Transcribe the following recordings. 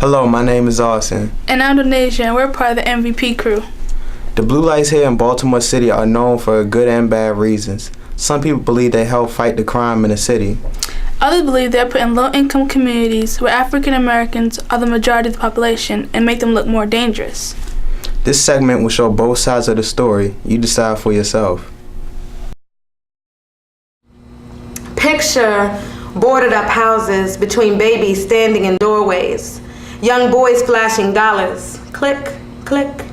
Hello, my name is Austin. And I'm Donasia, and we're part of the MVP crew. The blue lights here in Baltimore City are known for good and bad reasons. Some people believe they help fight the crime in the city. Others believe they're put in low-income communities where African Americans are the majority of the population and make them look more dangerous. This segment will show both sides of the story. You decide for yourself. Picture boarded up houses between babies standing in doorways. Young boys flashing dollars. Click, click.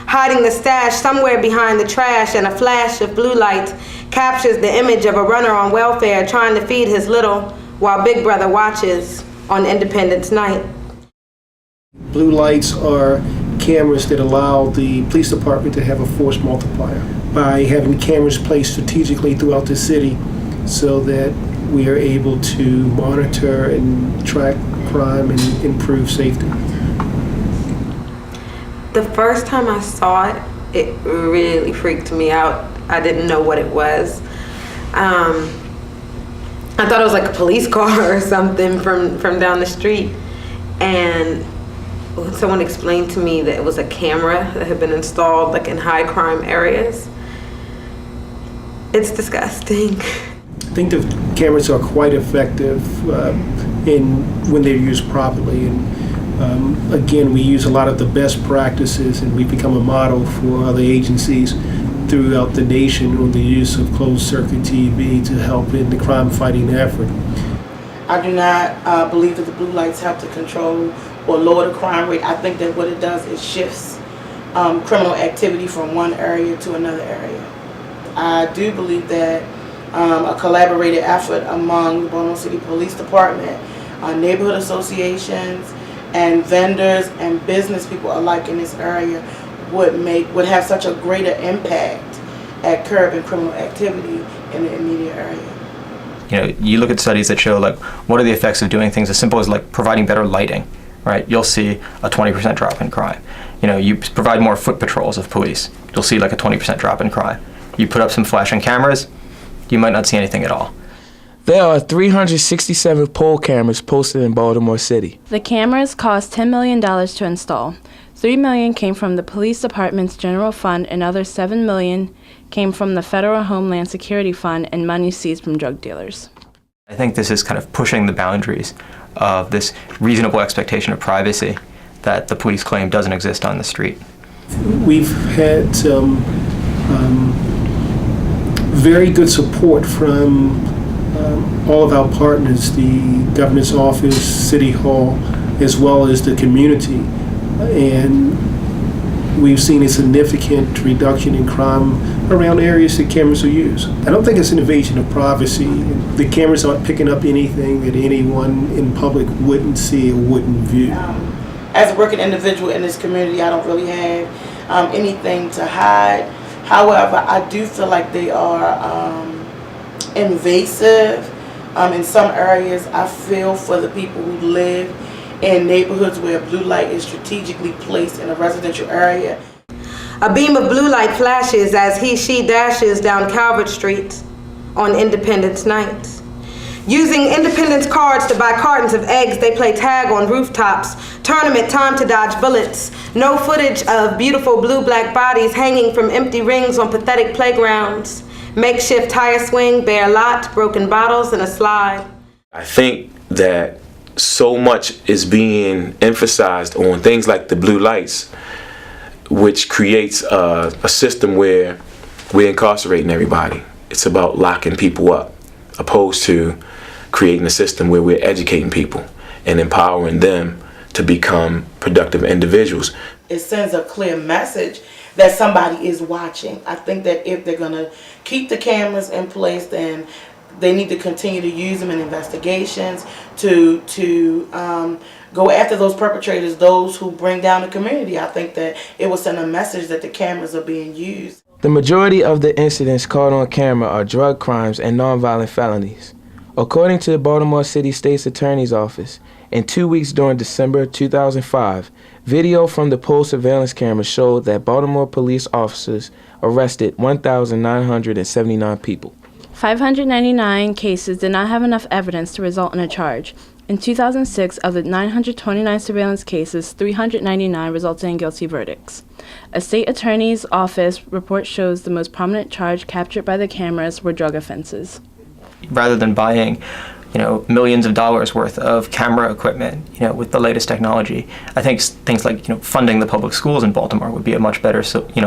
Hiding the stash somewhere behind the trash, and a flash of blue light captures the image of a runner on welfare trying to feed his little while Big Brother watches on Independence Night. Blue lights are cameras that allow the police department to have a force multiplier by having cameras placed strategically throughout the city so that we are able to monitor and track crime and improve safety. The first time I saw it, it really freaked me out. I didn't know what it was. I thought it was like a police car or something from down the street. And when someone explained to me that it was a camera that had been installed like in high crime areas, it's disgusting. I think the cameras are quite effective when they're used properly. And again, we use a lot of the best practices, and we become a model for other agencies throughout the nation on the use of closed-circuit TV to help in the crime-fighting effort. I do not believe that the blue lights help to control or lower the crime rate. I think that what it does is shifts criminal activity from one area to another area. I do believe that a collaborated effort among the Baltimore City Police Department, neighborhood associations, and vendors and business people alike in this area would have such a greater impact at curbing criminal activity in the immediate area. You know, you look at studies that show like what are the effects of doing things as simple as like providing better lighting, right? You'll see a 20% drop in crime. You know, you provide more foot patrols of police, you'll see like a 20% drop in crime. You put up some flashing cameras, you might not see anything at all. There are 367 pole cameras posted in Baltimore City. The cameras cost $10 million to install. $3 million came from the police department's general fund, and another $7 million came from the Federal Homeland Security Fund and money seized from drug dealers. I think this is kind of pushing the boundaries of this reasonable expectation of privacy that the police claim doesn't exist on the street. We've had some very good support from all of our partners, the governor's office, City Hall, as well as the community. And we've seen a significant reduction in crime around areas that cameras are used. I don't think it's an invasion of privacy. The cameras aren't picking up anything that anyone in public wouldn't see or wouldn't view. As a working individual in this community, I don't really have anything to hide. However, I do feel like they are invasive. In some areas, I feel for the people who live in neighborhoods where blue light is strategically placed in a residential area. A beam of blue light flashes as she dashes down Calvert Street on Independence Night. Using Independence cards to buy cartons of eggs, they play tag on rooftops. Tournament time to dodge bullets. No footage of beautiful blue-black bodies hanging from empty rings on pathetic playgrounds. Makeshift tire swing, bare lot, broken bottles, and a slide. I think that so much is being emphasized on things like the blue lights, which creates a system where we're incarcerating everybody. It's about locking people up, opposed to creating a system where we're educating people and empowering them to become productive individuals. It sends a clear message that somebody is watching. I think that if they're going to keep the cameras in place, then they need to continue to use them in investigations to go after those perpetrators, those who bring down the community. I think that it will send a message that the cameras are being used. The majority of the incidents caught on camera are drug crimes and nonviolent felonies. According to the Baltimore City State's Attorney's Office, in 2 weeks during December 2005, video from the pole surveillance camera showed that Baltimore police officers arrested 1,979 people. 599 cases did not have enough evidence to result in a charge. In 2006, of the 929 surveillance cases, 399 resulted in guilty verdicts. A state attorney's office report shows the most prominent charge captured by the cameras were drug offenses. Rather than buying, millions of dollars worth of camera equipment, with the latest technology, I think things like, funding the public schools in Baltimore would be a much better,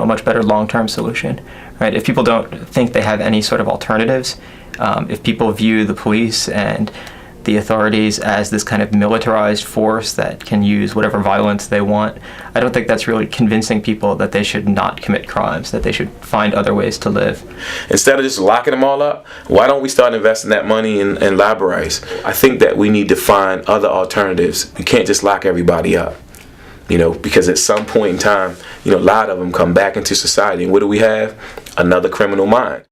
much better long-term solution, right? If people don't think they have any sort of alternatives, if people view the police and the authorities as this kind of militarized force that can use whatever violence they want, I don't think that's really convincing people that they should not commit crimes, that they should find other ways to live. Instead of just locking them all up, why don't we start investing that money in libraries? I think that we need to find other alternatives. We can't just lock everybody up, because at some point in time, a lot of them come back into society. And what do we have? Another criminal mind.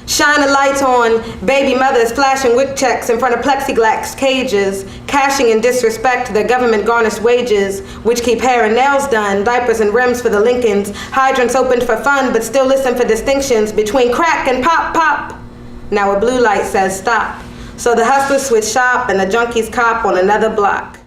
Shine a light on baby mothers flashing WIC checks in front of plexiglass cages, cashing in disrespect to their government-garnished wages, which keep hair and nails done, diapers and rims for the Lincolns, hydrants opened for fun but still listen for distinctions between crack and pop pop. Now a blue light says stop, so the hustlers switch shop and the junkies cop on another block.